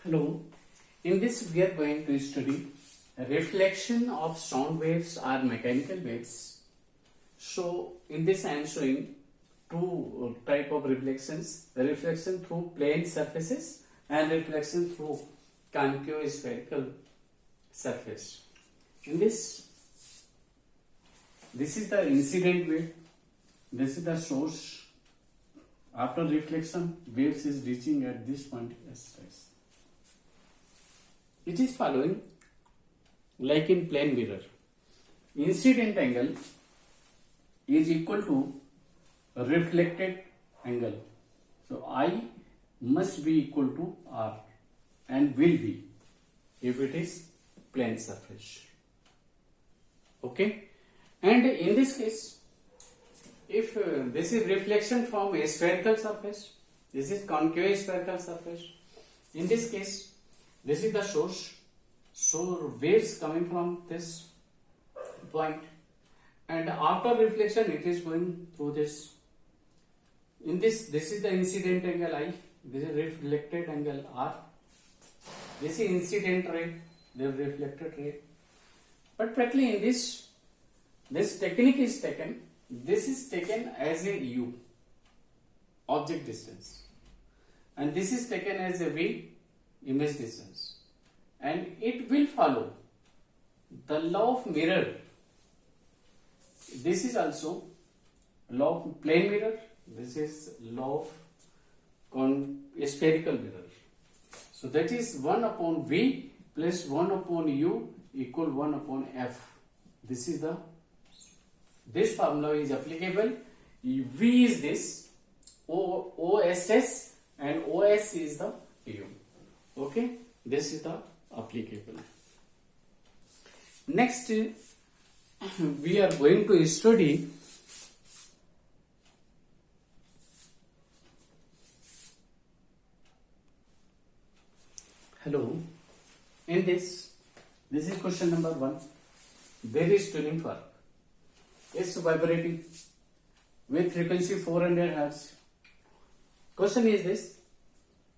Hello, in this we are going to study reflection of sound waves or mechanical waves. So in this I am showing two type of reflections, reflection through plane surfaces and reflection through concave spherical surface. In this is the incident wave, this is the source. After reflection, waves is reaching at this point as rise. It is following like in plane mirror. Incident angle is equal to reflected angle. So I must be equal to R and will be if it is plane surface. Okay, and in this case, if this is reflection from a spherical surface, this is concave spherical surface. In this case, this is the source. So waves coming from this point, and after reflection, it is going through this. In this is the incident angle I. This is reflected angle R. This is incident ray. The reflected ray. But practically in this technique is taken. This is taken as a U, object distance, and this is taken as a V, image distance, and it will follow the law of mirror. This is also law of plane mirror. This is law of spherical mirror. So that is 1 upon V plus 1 upon U equal 1 upon F. This formula is applicable. V is this, OSS, and OS is the U. Okay, this is the applicable. Next, we are going to study hello. In this is question number 1. There is tuning fork. It's vibrating with frequency 400 Hz. Question is this,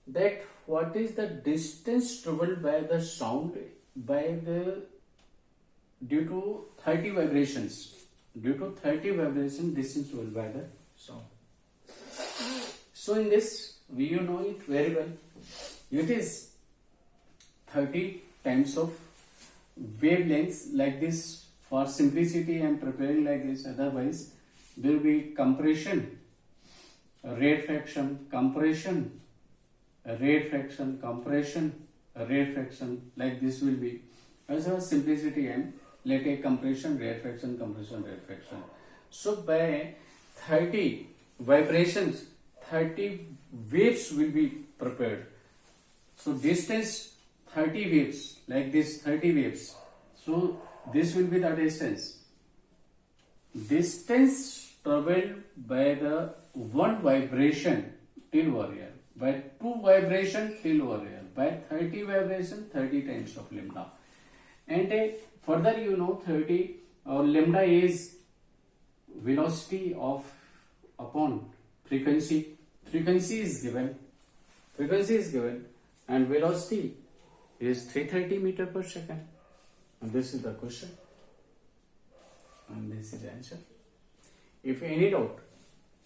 that what is the distance traveled by the sound due to 30 vibrations? Due to 30 vibrations, distance traveled by the sound. So in this, you know it very well. It is 30 times of wavelengths like this. For simplicity, I am preparing like this. Otherwise, there will be compression, rarefaction, compression, rarefaction, compression, rarefaction. Like this will be. As a simplicity, I am let a compression, rarefaction, compression, rarefaction. So by 30 vibrations, 30 waves will be prepared. So distance 30 waves, like this 30 waves. So this will be the distance. Distance traveled by the one vibration till over here, by two vibration till over here, by 30 vibration, 30 times of lambda. And further you know 30 lambda is velocity of upon frequency. Frequency is given, and velocity is 330 meter per second. And this is the question, and this is the answer. If any doubt,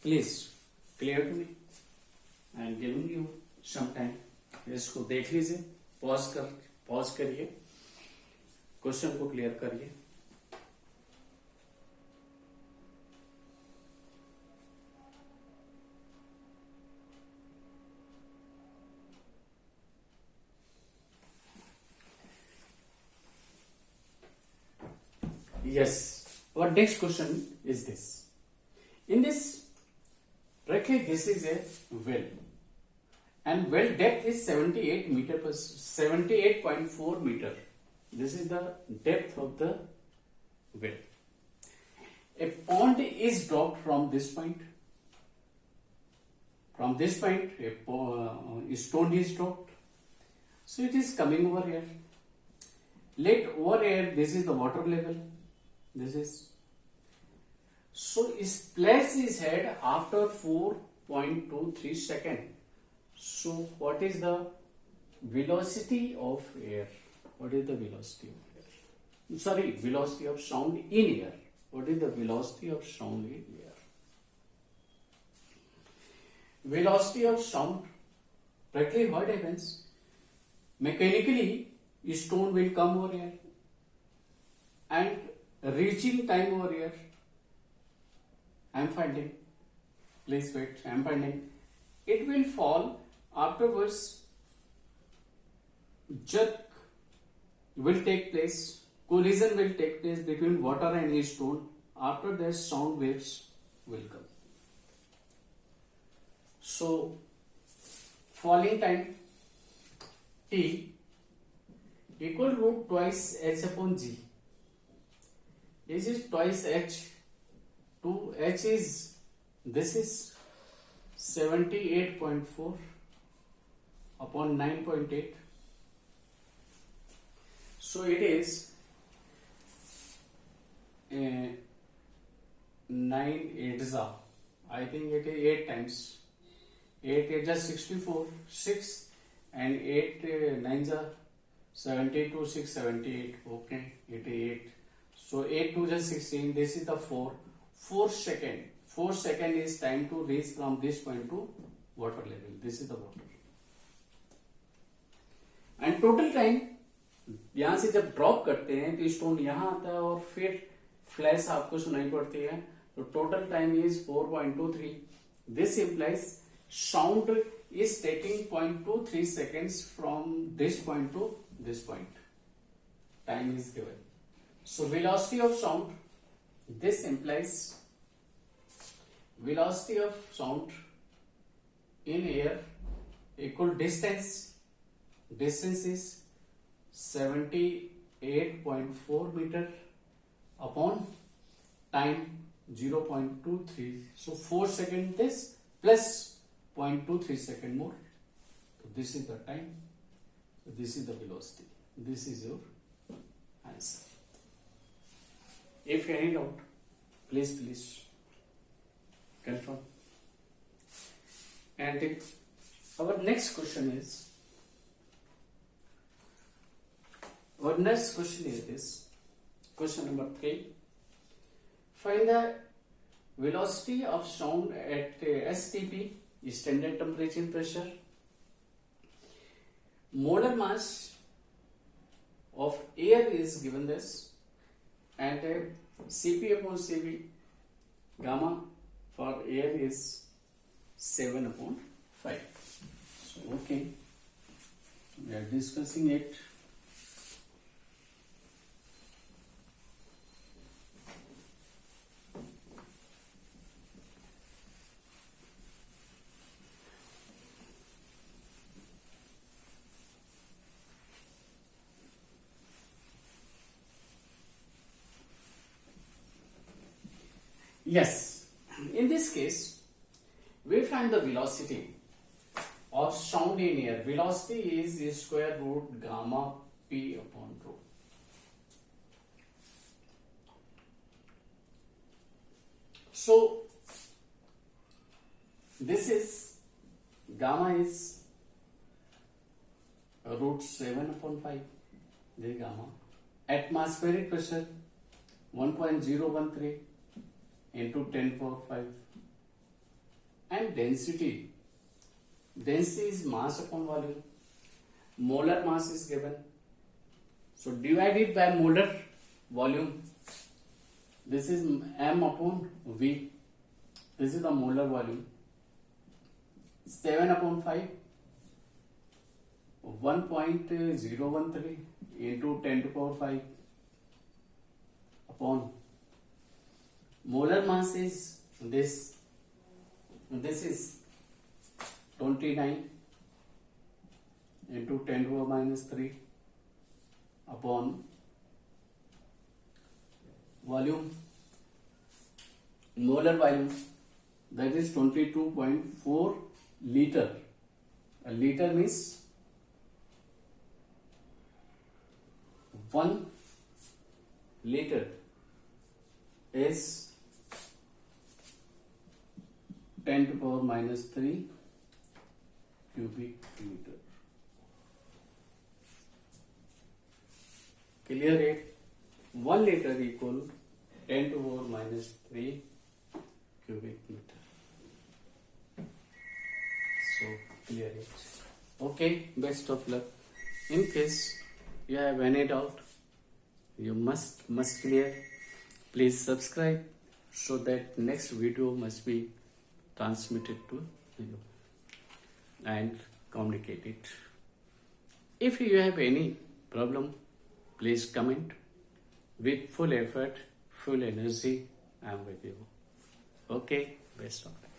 please clear to me. I am giving you some time. इसको देख लीजिए, pause करिए, question को clear करिए. Yes. Our next question is this. In this, directly this is a well, and well depth is 78.4 meter. This is the depth of the well. A pond is dropped from this point. From this point, a stone is dropped. So it is coming over here. Let over here, this is the water level. This is. So splash is had after 4.23 seconds. So what is the velocity of air. What is the velocity of air? Sorry, velocity of sound in air. What is the velocity of sound in air? Velocity of sound, practically what happens? Mechanically, stone will come over here and reaching time over here. I am finding. Please wait. I am finding. It will fall. Afterwards, jerk will take place. Collision will take place between water and a stone. After that, sound waves will come. So, falling time T equal root twice h upon g. This is twice h. 2h is, this is 78.4 upon 9.8. So it is 9 8s. I think it is 8 times. 8 8 is 64, 6 and 8 9s are 72, 6 78. Okay, 88. So 8 2 is 16. This is the 4 second. 4 second is time to reach from this point to water level. This is the water. And total time, यहाँ से जब drop करते हैं तो stone यहाँ आता है और फिर फ्लैश आपको सुनाई पड़ती है. तो total time is 4.23. This implies sound is taking 0.23 seconds from this point to this point. Time is given. So velocity of sound, this implies velocity of sound in air equal distance. Distance is 78.4 meter upon time 0.23. So 4 second this plus 0.23 second more. So this is the time. So this is the velocity. This is your answer. If any doubt, please confirm. And our next question is this. Question number 3. Find the velocity of sound at STP, standard temperature and pressure. Molar mass of air is given this, and Cp upon Cv, gamma for air is 7 upon 5. So, okay, we are discussing it. Yes, in this case, we find the velocity of sound in air. Velocity is square root gamma p upon rho. So, this is gamma is root 7 upon 5. This is gamma. Atmospheric pressure 1.013 into 10 power 5. And density is mass upon volume. Molar mass is given. So divide it by molar volume. This is m upon v. This is the molar volume. 7 upon 5. 1.013 into 10 to power 5 upon molar mass is this. This is 29 into 10 to the minus 3 upon volume. Molar volume, that is 22.4 liter. A liter means 1 liter is 10 to the power minus 3 cubic meter. clear it. 1 liter equal 10 to the power minus 3 cubic meter. So clear it. Okay, best of luck. In case you have any doubt, you must clear. Please subscribe so that next video must be transmitted to you and communicate it. If you have any problem, please comment. With full effort, full energy, I am with you. Okay, best of luck.